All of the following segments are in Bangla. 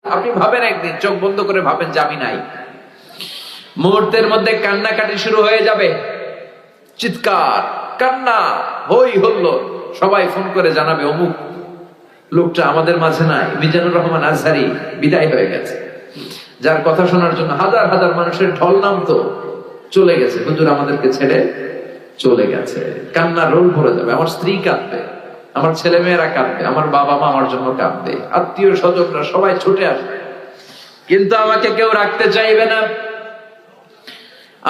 আপনি ভাবেন একদিন, চোখ বন্ধ করে ভাবেন যে আমি নাই, মুহূর্তের মধ্যে কান্নাকাটি শুরু হয়ে যাবে, চিৎকার, কান্না, হই হল্লোড়। সবাই ফোন করে জানাবে অমুক লোকটা আমাদের মাঝে নাই, মিজানুর রহমান আজহারি বিদায় হয়ে গেছে, যার কথা শোনার জন্য হাজার হাজার মানুষের ঢল নামতো, চলে গেছে, হুজুর আমাদেরকে ছেড়ে চলে গেছে। কান্নার রোল ভরে যাবে। আমার স্ত্রী কাঁদবে, আমার ছেলে মেয়েরা কাঁদবে, আমার বাবা মা আমার জন্য কাঁদবে, আত্মীয় স্বজনরা সবাই ছুটে আসবে, কিন্তু আমাকে কেউ রাখতে চাইবে না।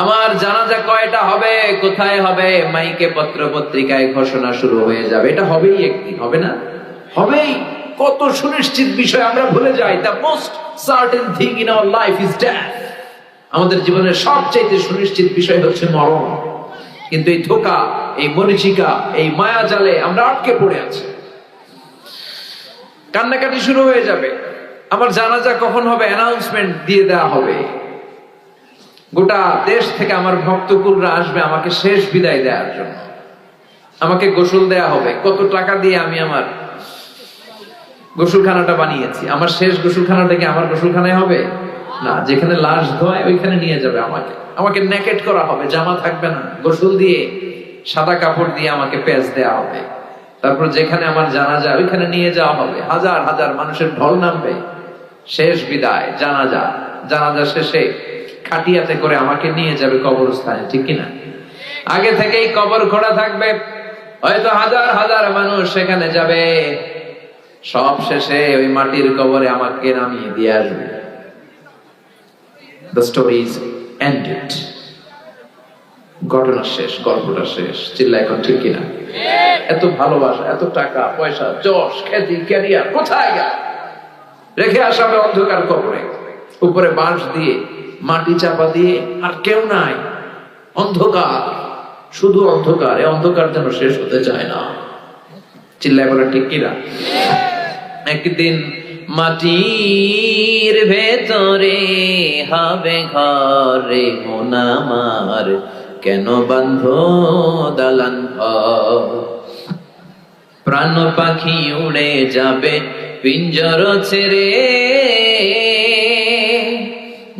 আমার জানাজা কয়টা হবে, কোথায় হবে, মাইকে পত্র পত্রিকায় ঘোষণা শুরু হয়ে যাবে। এটা হবেই একদিন, হবে না? হবেই। কত সুনিশ্চিত বিষয় আমরা ভুলে যাই। The most certain thing in our life is death. আমাদের জীবনের সবচেয়ে সুনিশ্চিত বিষয় হচ্ছে মরণ। কিন্তু এই ধোঁকা, এই মরিচিকা, এই মায়া জালে আমরা আটকে পড়ে আছি। কান্নাকাটি শুরু হয়ে যাবে। আমার জানাজা কখন হবে অ্যানাউন্সমেন্ট দিয়ে দেওয়া হবে। গোটা দেশ থেকে আমার ভক্তকুলরা আসবে আমাকে শেষ বিদায় দেওয়ার জন্য। আমাকে গোসল দেয়া হবে। কত টাকা দিয়ে আমি আমার গোসলখানাটা বানিয়েছি। আমার শেষ গোসলখানাটা কি আমার গোসলখানায় হবে? না, যেখানে লাশ ধোয় ওইখানে নিয়ে যাবে আমাকে নেকেট করা হবে, জামা থাকবে না, গোসল দিয়ে সাদা কাপড় দিয়ে আমাকে পেঁচ দেওয়া হবে। তারপর যেখানে আমার জানাজা ওইখানে নিয়ে যাওয়া হবে। হাজার হাজার মানুষের ঢল নামবে। শেষ বিদায়, জানাজা শেষে খাটিয়াতে করে আমাকে নিয়ে যাবে কবরস্থানে, ঠিক কিনা? আগে থেকেই কবর খোঁড়া থাকবে, হয়তো হাজার হাজার মানুষ সেখানে যাবে। সব শেষে ওই মাটির কবরে আমাকে নামিয়ে দিয়ে আসবে। The story is ended. ঘটনা শেষ, গল্পটা শেষ। চিল্লা এখন, ঠিক কিনা? এত ভালোবাসা, এত টাকা পয়সা, যশ, খ্যাতি, ক্যারিয়ার কোথায় গেল? রেখে আসাবে অন্ধকার কবরে, উপরে বাঁশ দিয়ে মাটি চাপা দিয়ে, আর কেউ নাই, অন্ধকার, শুধু অন্ধকার। এই অন্ধকার যেন শেষ হতে চায় না। চিল্লায় বলে, ঠিক কিনা? একদিন মাটির ভেতরে হবে ঘরে মন আমার, কেন বাঁধো দালান ঘর? প্রাণ পাখি উড়ে যাবে পিঞ্জর ছেড়ে,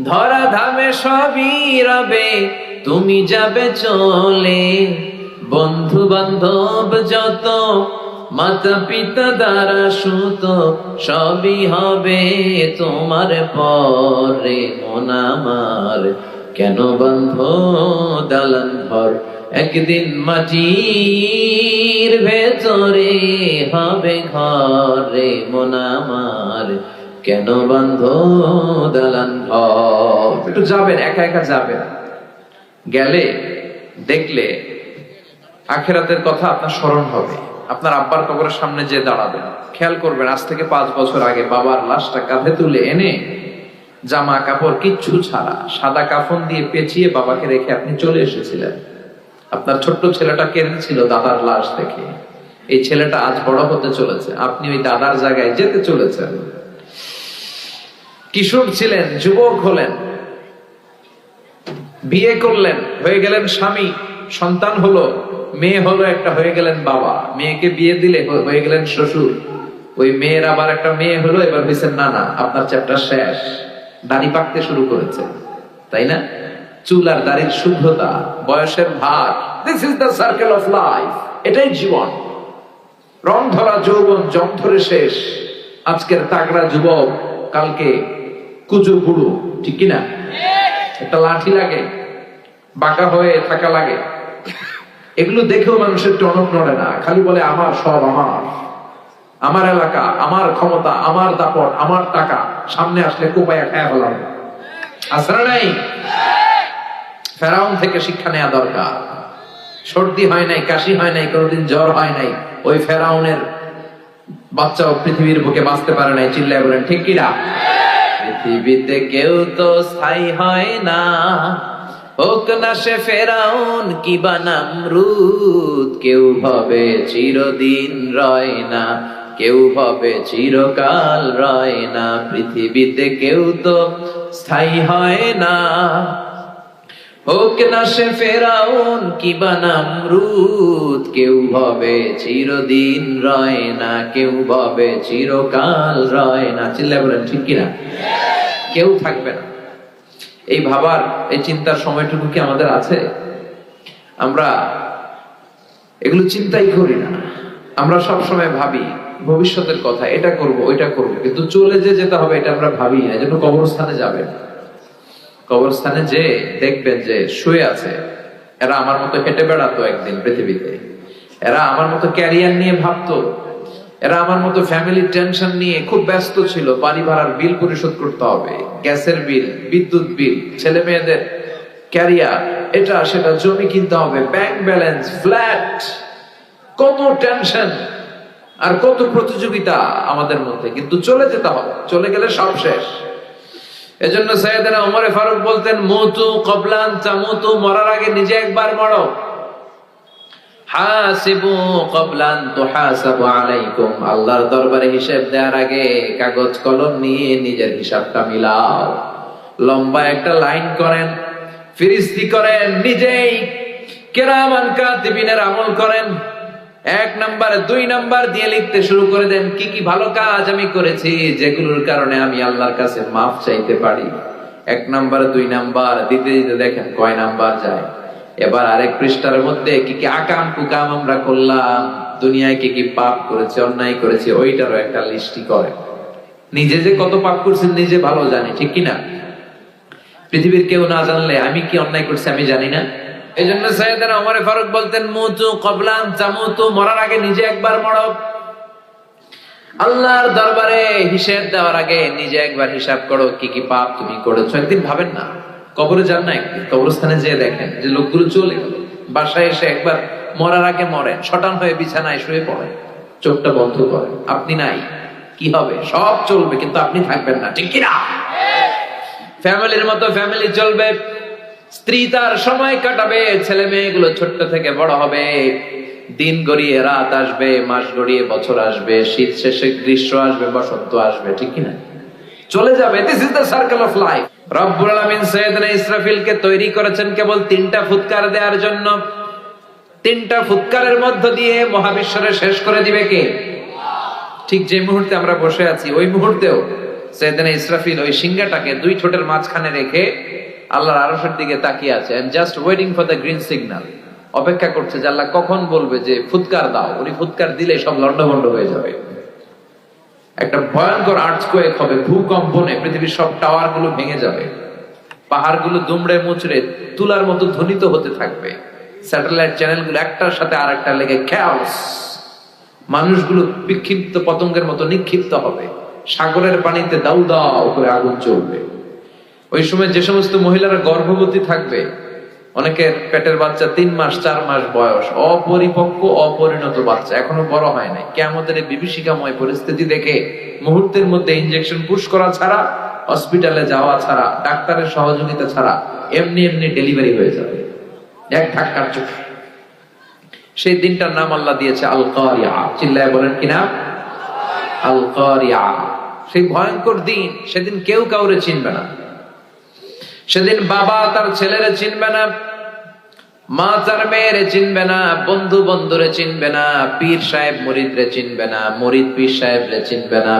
ধরা ধামে সবই রবে, তুমি যাবে চলে। বন্ধু বান্ধব যত, মাতা পিতা দ্বারা সুত, সবই হবে তোমার পরে মন আমার, কেন বন্ধ দালান ঘর? একদিন মাটির ভেতরে হবে ঘরে মন আমার, কেন বন্ধ দালান ঘর? একটু যাবেন, একা একা যাবেন, গেলে দেখলে আখিরাতের কথা আপনার স্মরণ হবে। আপনার আব্বার কবরের সামনে যে দাঁড়াবেন, খেয়াল করবেন আজ থেকে 5 বছর আগে বাবার লাশটা কাঁধে তুলে এনে জামা কাপড় কিচ্ছু ছাড়া সাদা কাফন দিয়ে পেঁচিয়ে বাবাকে রেখে আপনি চলে এসেছিলেন। আপনার ছোট্ট ছেলেটা কেঁদেছিল দাদার লাশ দেখে। এই ছেলেটা আজ বড় হতে চলেছে, আপনি ওই দাদার জায়গায় যেতে চলেছেন। কিশোর ছিলেন, যুবক হলেন, বিয়ে করলেন, হয়ে গেলেন স্বামী, সন্তান হলো, মেয়ে হলো একটা, হয়ে গেলেন বাবা। মেয়েকে বিয়ে দিলে হয়ে গেলেন শ্বশুর। ওই মেয়ের আবার একটা মেয়ে হলো, এবার হয়েছেন নানা। আপনার চ্যাপ্টার শেষ। দাড়ি পাকতে শুরু করেছে, তাই না? চুল আর দাড়ির শুভ্রতা, বয়সের ভার, this is the circle of life. এটাই জীবন। রং ধরা যৌবন জং ধরে শেষ। আজকের তাগড়া যুবক কালকে কুচো বুড়ো, ঠিক কিনা? একটা লাঠি লাগে, বাঁকা হয়ে থাকা লাগে। এগুলো দেখেও মানুষের টনক নড়ে না, খালি বলে আমার সব আমার, আমার এলাকা, আমার ক্ষমতা, আমার দাপট, আমার টাকা। সামনে আসলে কোপায়া খায়া হলাম। আসরা নাই? ফেরাউন থেকে শিক্ষা নেওয়া দরকার। সর্দি হয় নাই, কাশি হয় নাই, কোনোদিন জ্বর হয় নাই, ওই ফেরাউনের বাচ্চাও পৃথিবীর বুকে বাঁচতে পারে নাই। চিল্লায় বলেন, ঠিক কিনা? পৃথিবীতে কেউ তো স্থায়ী হয় না, হোক না সে ফেরাউন কিবা নামরুদ। কেউ ভাবে চিরদিন রয় না, কেউ ভাবে চিরকাল রয় না। পৃথিবীতে কেউ তো স্থায়ী হয় না, হোক না সে ফেরাউন কিবা নামরুদ, কেউ ভাবে চিরদিন রয় না, কেউ ভাবে চিরকাল রয় না। চিল্লায় বলেন ঠিক কিনা? কেউ থাকবে না। এই ভাবার, এই চিন্তার সময়টুকু কি আমাদের আছে? আমরা এগুলো চিন্তাই করি না। আমরা সব সময় ভাবি ভবিষ্যতের কথা, এটা করব ওইটা করব, কিন্তু চলে যে যেতে হবে এটা আমরা ভাবি না। যেন কবরস্থানে যাবেন, কবরস্থানে যে দেখবেন যে শুয়ে আছে, এরা আমার মতো হেঁটে বেড়াতো একদিন পৃথিবীতে, এরা আমার মতো ক্যারিয়ার নিয়ে ভাবতো, এরা আমার মতো ফ্যামিলির টেনশন নিয়ে খুব ব্যস্ত ছিল। বাড়ি ভাড়ার বিল পরিশোধ করতে হবে, গ্যাসের বিল, বিদ্যুৎ বিল, ছেলে মেয়েদের ক্যারিয়ার, এটা সেটা, জমি কিনতে হবে, ব্যাংক ব্যালেন্স, ফ্ল্যাট, কত টেনশন আর কত প্রতিযোগিতা আমাদের মধ্যে। কিন্তু চলে যেতে হবে, চলে গেলে সব শেষ। এজন্য সাইয়েদনা ওমর ফারুক বলতেন, মুতু ক্বাবলা আন তামুতু, মরার আগে নিজে একবার মরো। হাসিবু ক্বাবলা আন তুহাসাবু আলাইকুম, আল্লাহর দরবারে হিসাব দেওয়ার আগে কাগজ কলম নিয়ে নিজের হিসাবটা মিলাও। লম্বা একটা লাইন করেন, ফিরিস্তি করেন, নিজেই কিরামান কাতিবিনের আমল করেন। 1 নাম্বার 2 নাম্বার দিয়ে লিখতে শুরু করে দেন, কি কি ভালো কাজ আমি করেছি যেগুলোর কারণে আমি আল্লাহর কাছে মাফ চাইতে পারি। 1 নাম্বার 2 নাম্বার দিতে দিতে দেখেন কয় নাম্বার যায়। এবার আরেক পৃষ্ঠার মধ্যে কি কি আকাম কুকাম আমরা করলাম, দুনিয়ায় কি কি পাপ করেছি, অন্যায় করেছি, ওইটারও একটা লিস্টি করে। নিজে যে কত পাপ করছেন নিজে ভালো জানি, ঠিক কিনা? পৃথিবীর কেউ না জানলে আমি কি অন্যায় করছি আমি জানি না। এই জন্য সাইয়েদনা ওমর ফারুক বলতেন, মুতু ক্বাবলা আন তামুতু, মরার আগে নিজে একবার মরো। আল্লাহর দরবারে হিসাব দেওয়ার আগে নিজে একবার হিসাব করো, কি কি পাপ তুমি করেছো। একদিন ভাবেন না, কবরে যান না, একদিন কবরস্থানে যেয়ে দেখেন যে লোকগুলো চলে গেল, বাসায় এসে একবার মরার আগে মরেন, শটান হয়ে বিছানায় শুয়ে পড়েন, চোখটা বন্ধ করেন, আপনি নাই, কি হবে? সব চলবে কিন্তু আপনি থাকবেন না, ঠিক কিনা? ফ্যামিলির মতো ফ্যামিলি চলবে, স্ত্রী তার সময় কাটাবে, ছেলে মেয়েগুলো ছোট্ট থেকে বড় হবে, দিন গড়িয়ে রাত আসবে, মাস গড়িয়ে বছর আসবে, শীত শেষে গ্রীষ্ম আসবে, বসন্ত আসবে, ঠিক কিনা? চলে যাবে। This is the circle of life. রব্বুল আলামিন সাইয়েদনা ইসরাফিলকে তৈরি করেছেন কেবল 3টা ফুৎকার দেওয়ার জন্য। 3টা ফুৎকারের মধ্য দিয়ে মহাবিশ্বরে শেষ করে দিবে কে? ঠিক যে মুহূর্তে আমরা বসে আছি ওই মুহূর্তেও সাইয়েদনা ইসরাফিল ওই সিংহাটাকে 2 ঠোঁটের মাঝখানে রেখে আল্লাহর আরশের দিকে তাকিয়ে আছে। I am just waiting for the green signal. অপেক্ষা করছে যে আল্লাহ কখন বলবে যে ফুৎকার দাও। উনি ফুৎকার দিলে সব লন্ডভন্ড হয়ে যাবে, একটা ভয়ঙ্কর আর্থকোয়েক হবে, ভূকম্পনে পৃথিবীর সব টাওয়ার গুলো ভেঙে যাবে, পাহাড় গুলো দুমড়ে মুচড়ে তুলার মতো ধ্বনিত হতে থাকবে, স্যাটেলাইট চ্যানেল গুলো একটার সাথে আরেকটা লেগে খ্যাওস, মানুষগুলো বিক্ষিপ্ত পতঙ্গের মতো নিক্ষিপ্ত হবে, সাগরের পানিতে দাউ দাউ করে আগুন চলবে। ওই সময় যে সমস্ত মহিলারা গর্ভবতী থাকবে, অনেকের পেটের বাচ্চা 3 মাস 4 মাস বয়স, অপরিপক্ক অপরিণত বাচ্চা, এখনো বড় হয় নাই, কিয়ামতের এই বিভীষিকাময় পরিস্থিতি দেখে মুহূর্তের মধ্যে ইনজেকশন পুশ করা ছাড়া, হসপিটালে যাওয়া ছাড়া, ডাক্তারের সহযোগিতা ছাড়া এমনি এমনি ডেলিভারি হয়ে যাবে এক ধাক্কার চোখে। সেই দিনটার নাম আল্লাহ দিয়েছে আল কারিয়া। চিল্লায় বলেন কি নাম? আল কারিয়া। সেই ভয়ঙ্কর দিন, সেদিন কেউ কাউরে চিনবে না। সেদিন বাবা তার ছেলেরে চিনবে না, মা তার মেয়েরে চিনবে না, বন্ধু বন্ধুরে চিনবে না, পীর সাহেব মুরিদরে চিনবে না, মুরিদ পীর সাহেবরে চিনবে না,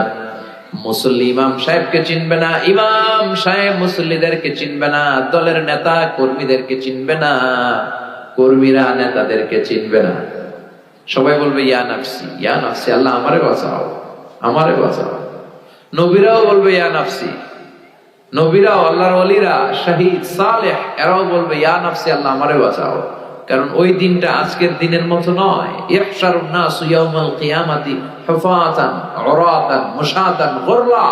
মুসল্লি ইমাম সাহেবকে চিনবে না, ইমাম সাহেব মুসল্লিদেরকে চিনবে না, দলের নেতা কর্মীদেরকে চিনবে না, কর্মীরা নেতাদেরকে চিনবে না। সবাই বলবে ইয়া নাফসি, ইয়া নাফসি, আল্লাহ আমারে বাঁচাও, আমারে বাঁচাও। নবীরাও বলবে ইয়া নাফসি, নবীরাও, আল্লাহর ওলিরা, শহীদ, সালেহ, এরাও বলবে ইয়া নাফসি, আল্লাহ আমারে বাঁচাও। কারণ ওই দিনটা আজকের দিনের মতো নয়। ইহশারুন নাসু ইয়াউমাল কিয়ামাতি হুফাতান উরাতান মুশাতান গুরলা।